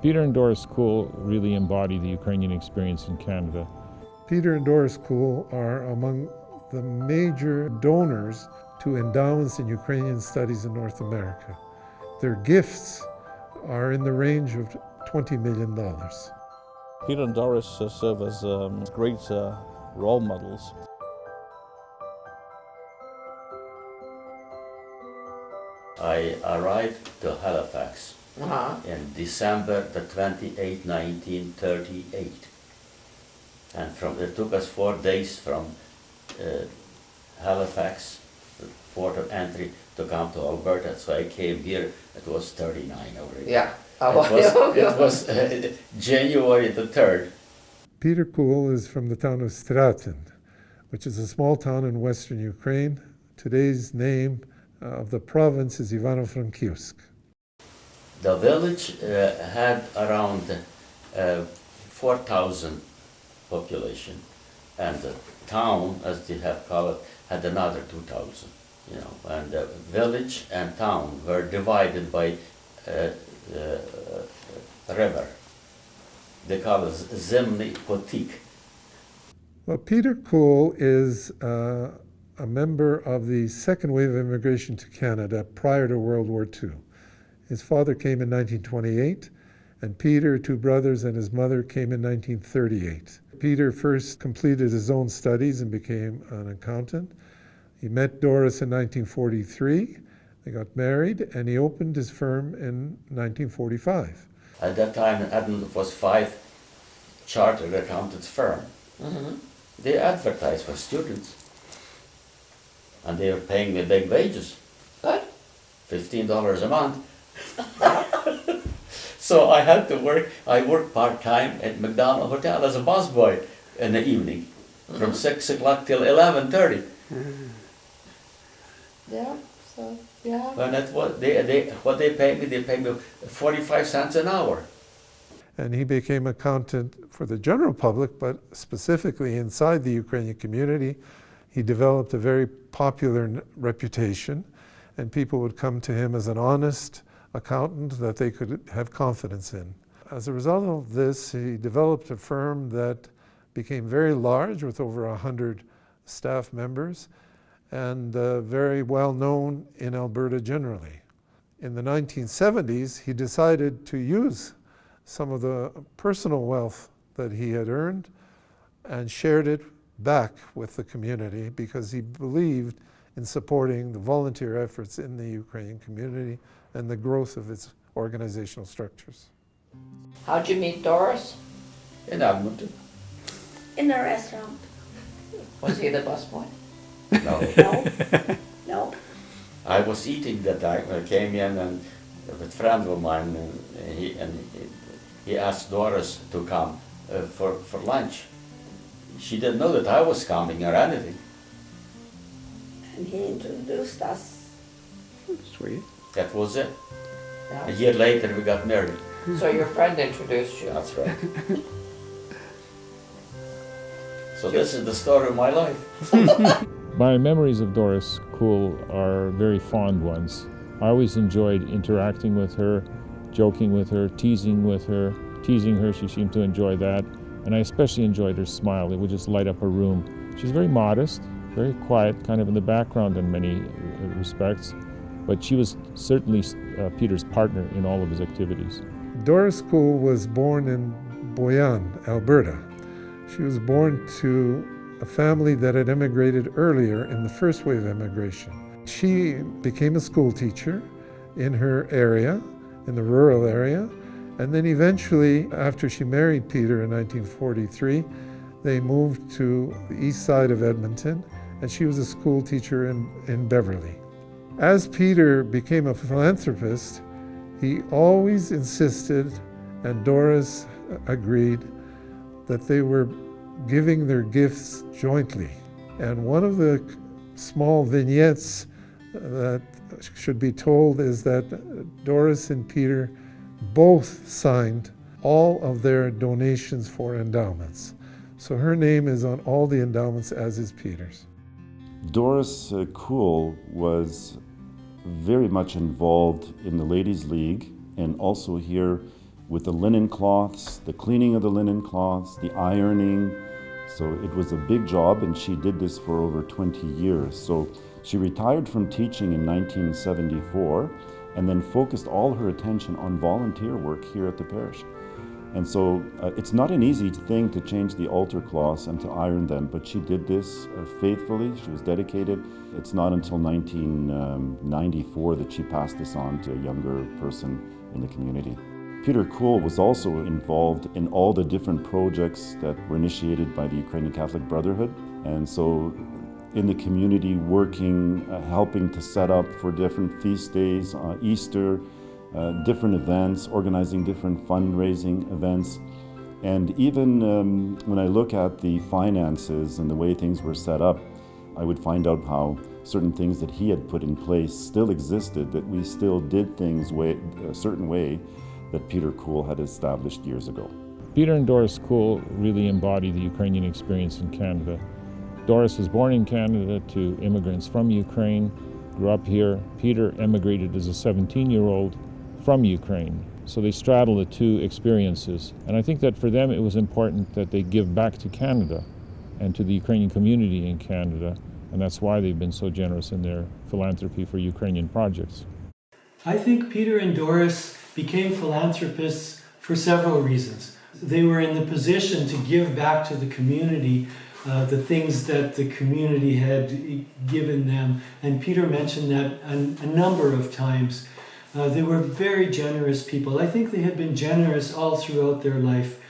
Peter and Doris Kule really embody the Ukrainian experience in Canada. Peter and Doris Kule are among the major donors to endowments in Ukrainian studies in North America. Their gifts are in the range of $20 million. Peter and Doris serve as great role models. I arrived to Halifax in December the 28th, 1938. And it took us 4 days from Halifax, the port of entry, to come to Alberta. So I came here, it was 39 already. Yeah. It was January the 3rd. Peter Kule is from the town of Stratin, which is a small town in western Ukraine. Today's name of the province is Ivano-Frankivsk. The village had around 4,000 population, and the town, as they have called it, had another 2,000. And the village and town were divided by a river. They call it Zemny Potik. Well, Peter Kule is a member of the second wave of immigration to Canada prior to World War II. His father came in 1928, and Peter, 2 brothers, and his mother came in 1938. Peter first completed his own studies and became an accountant. He met Doris in 1943. They got married, and he opened his firm in 1945. At that time, Edmonton was 5 chartered accountants firm. Mm-hmm. They advertised for students, and they were paying me big wages. Good. $15 a month. So I had to work. I worked part-time at McDonald Hotel as a busboy in the evening, from 6 o'clock till 11:30. Yeah. So yeah. And that was what they paid me 45 cents an hour. And he became accountant for the general public, but specifically inside the Ukrainian community. He developed a very popular reputation, and people would come to him as an honest accountant that they could have confidence in. As a result of this, he developed a firm that became very large with over 100 staff members and very well known in Alberta generally. In the 1970s, he decided to use some of the personal wealth that he had earned and shared it back with the community because he believed in supporting the volunteer efforts in the Ukrainian community and the growth of its organizational structures. How'd you meet Doris? In Edmonton. In the restaurant. Was he the busboy? No. No. No. I was eating that time. I came in and with a friend of mine, and he asked Doris to come for lunch. She didn't know that I was coming or anything. And he introduced us. Sweet. That was it. Yeah. A year later, we got married. So your friend introduced you. That's right. So this is the story of my life. My memories of Doris Kule are very fond ones. I always enjoyed interacting with her, joking with her, teasing her. She seemed to enjoy that. And I especially enjoyed her smile. It would just light up a room. She's very modest, very quiet, kind of in the background in many respects. But she was certainly Peter's partner in all of his activities. Doris Kule was born in Boyan, Alberta. She was born to a family that had immigrated earlier in the first wave of immigration. She became a school teacher in her area, in the rural area, and then eventually, after she married Peter in 1943, they moved to the east side of Edmonton, and she was a school teacher in Beverly. As Peter became a philanthropist, he always insisted, and Doris agreed, that they were giving their gifts jointly. And one of the small vignettes that should be told is that Doris and Peter both signed all of their donations for endowments. So her name is on all the endowments, as is Peter's. Doris Kule was very much involved in the Ladies' League and also here with the linen cloths, the cleaning of the linen cloths, the ironing. So it was a big job, and she did this for over 20 years. So she retired from teaching in 1974 and then focused all her attention on volunteer work here at the parish. And so it's not an easy thing to change the altar cloths and to iron them, but she did this faithfully. She was dedicated. It's not until 1994 that she passed this on to a younger person in the community. Peter Kule was also involved in all the different projects that were initiated by the Ukrainian Catholic Brotherhood. And so in the community, working, helping to set up for different feast days, Easter, different events, organizing different fundraising events. And even when I look at the finances and the way things were set up, I would find out how certain things that he had put in place still existed, that we still did things a certain way that Peter Kule had established years ago. Peter and Doris Kule really embody the Ukrainian experience in Canada. Doris was born in Canada to immigrants from Ukraine, grew up here. Peter emigrated as a 17-year-old from Ukraine. So they straddle the two experiences. And I think that for them it was important that they give back to Canada and to the Ukrainian community in Canada. And that's why they've been so generous in their philanthropy for Ukrainian projects. I think Peter and Doris became philanthropists for several reasons. They were in the position to give back to the community the things that the community had given them. And Peter mentioned that a number of times. They were very generous people. I think they had been generous all throughout their life.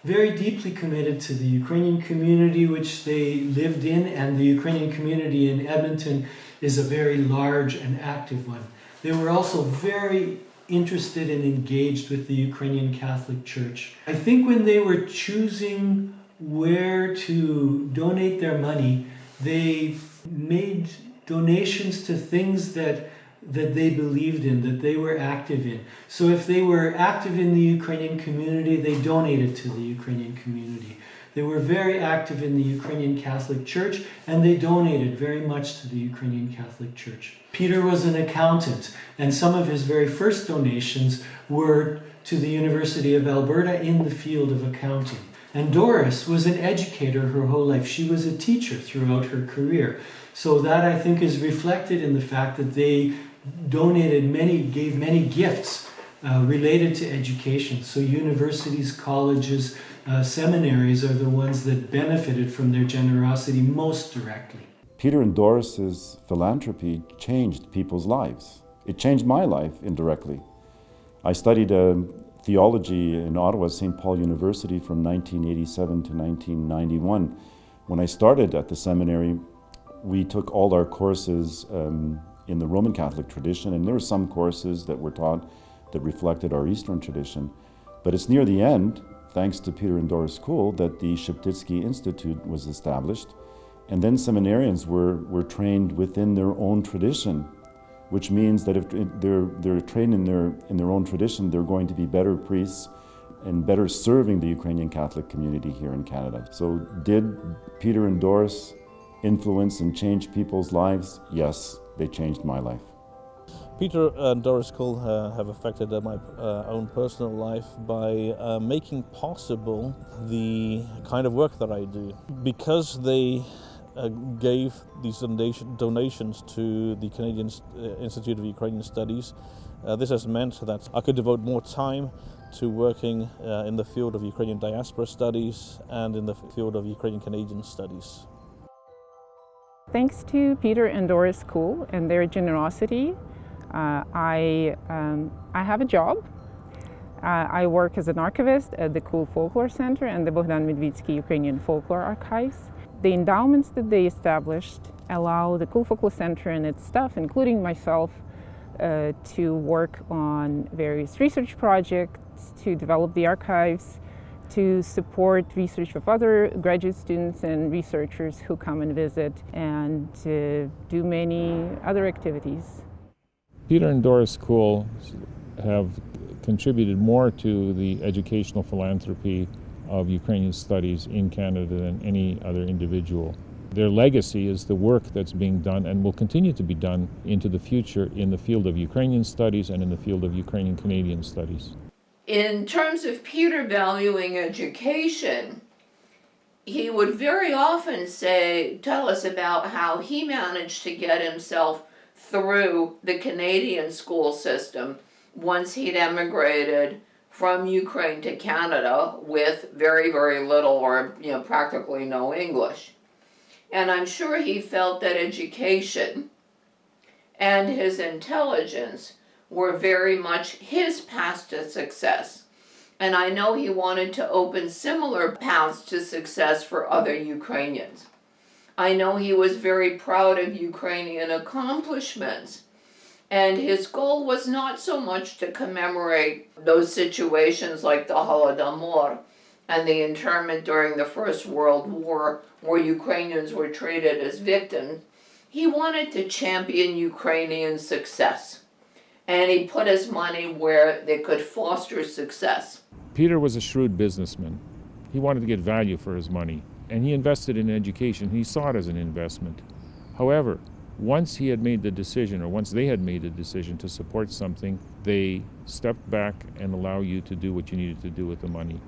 Very deeply committed to the Ukrainian community which they lived in, and the Ukrainian community in Edmonton is a very large and active one. They were also very interested and engaged with the Ukrainian Catholic Church. I think when they were choosing where to donate their money, they made donations to things that they believed in, that they were active in. So if they were active in the Ukrainian community, they donated to the Ukrainian community. They were very active in the Ukrainian Catholic Church, and they donated very much to the Ukrainian Catholic Church. Peter was an accountant, and some of his very first donations were to the University of Alberta in the field of accounting. And Doris was an educator her whole life. She was a teacher throughout her career. So that, I think, is reflected in the fact that they gave many gifts related to education. So universities, colleges, seminaries are the ones that benefited from their generosity most directly. Peter and Doris's philanthropy changed people's lives. It changed my life indirectly. I studied theology in Ottawa, St. Paul University from 1987 to 1991. When I started at the seminary, we took all our courses in the Roman Catholic tradition, and there were some courses that were taught that reflected our Eastern tradition. But it's near the end, thanks to Peter and Doris Kule, that the Sheptytsky Institute was established. And then seminarians were trained within their own tradition, which means that if they're trained in their own tradition, they're going to be better priests and better serving the Ukrainian Catholic community here in Canada. So did Peter and Doris influence and change people's lives? Yes, they changed my life. Peter and Doris Kule have affected my own personal life by making possible the kind of work that I do. Because they gave these donations to the Canadian Institute of Ukrainian Studies, this has meant that I could devote more time to working in the field of Ukrainian diaspora studies and in the field of Ukrainian Canadian studies. Thanks to Peter and Doris Kule and their generosity, I have a job. I work as an archivist at the Kule Folklore Center and the Bogdan Medvitsky Ukrainian Folklore Archives. The endowments that they established allow the Kule Folklore Center and its staff, including myself, to work on various research projects, to develop the archives, to support research of other graduate students and researchers who come and visit, and to do many other activities. Peter and Doris Kule have contributed more to the educational philanthropy of Ukrainian studies in Canada than any other individual. Their legacy is the work that's being done and will continue to be done into the future in the field of Ukrainian studies and in the field of Ukrainian Canadian studies. In terms of Peter valuing education, he would very often tell us about how he managed to get himself through the Canadian school system once he'd emigrated from Ukraine to Canada with very, very little or practically no English. And I'm sure he felt that education and his intelligence were very much his path to success. And I know he wanted to open similar paths to success for other Ukrainians. I know he was very proud of Ukrainian accomplishments. And his goal was not so much to commemorate those situations like the Holodomor and the internment during the First World War, where Ukrainians were treated as victims. He wanted to champion Ukrainian success. And he put his money where they could foster success. Peter was a shrewd businessman. He wanted to get value for his money, and he invested in education. He saw it as an investment. However, once he had made the decision, or once they had made the decision to support something, they stepped back and allow you to do what you needed to do with the money.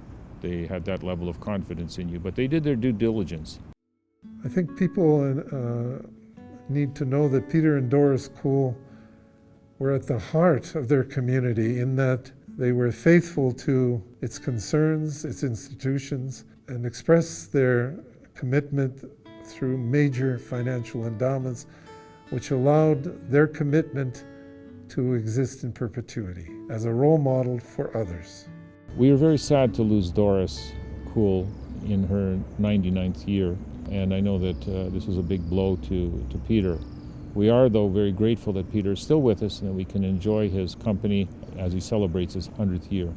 They had that level of confidence in you, but they did their due diligence. I think people need to know that Peter and Doris Kule were at the heart of their community in that they were faithful to its concerns, its institutions, and expressed their commitment through major financial endowments, which allowed their commitment to exist in perpetuity as a role model for others. We were very sad to lose Doris Kule in her 99th year, and I know that this was a big blow to Peter. We are, though, very grateful that Peter is still with us and that we can enjoy his company as he celebrates his 100th year.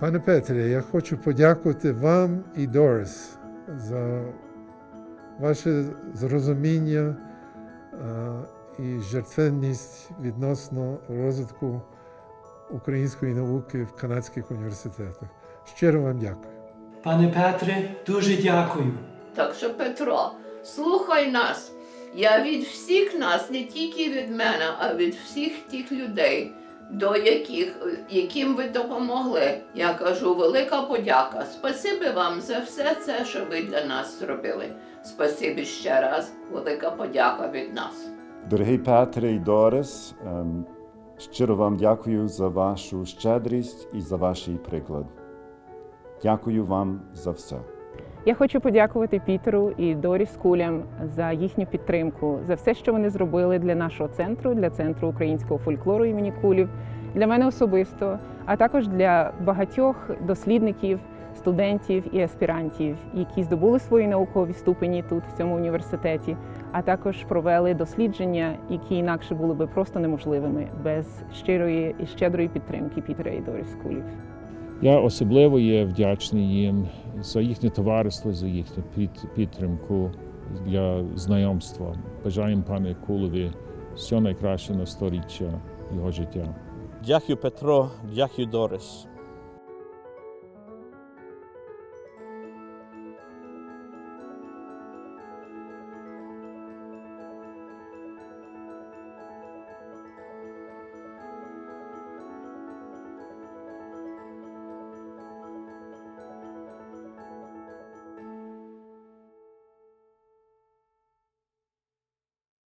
Пане Петре, я хочу подякувати вам і Дорис за ваше зрозуміння і жертвенність відносно розвитку української науки в канадських університетах. Щиро вам дякую. Пане Петре, дуже дякую. Так що, Петро, слухай нас. Я від всіх нас, не тільки від мене, а від всіх тих людей, яким ви допомогли. Я кажу, велика подяка. Спасибі вам за все це, що ви для нас зробили. Спасибі ще раз, велика подяка від нас. Дорогий Петре і Дорис, щиро вам дякую за вашу щедрість і за ваш приклад. Дякую вам за все. Я хочу подякувати Пітеру і Доріс Кулям за їхню підтримку, за все, що вони зробили для нашого центру, для Центру українського фольклору імені Кулів, для мене особисто, а також для багатьох дослідників, студентів і аспірантів, які здобули свої наукові ступені тут, в цьому університеті, а також провели дослідження, які інакше були би просто неможливими без щирої і щедрої підтримки Пітера і Доріс Кулів. Я особливо є вдячний їм за їхнє товариство, за їхню підтримку для знайомства. Бажаємо пане Кулеві все найкраще на сторіччя його життя. Дякую, Петро, дякую, Дорис.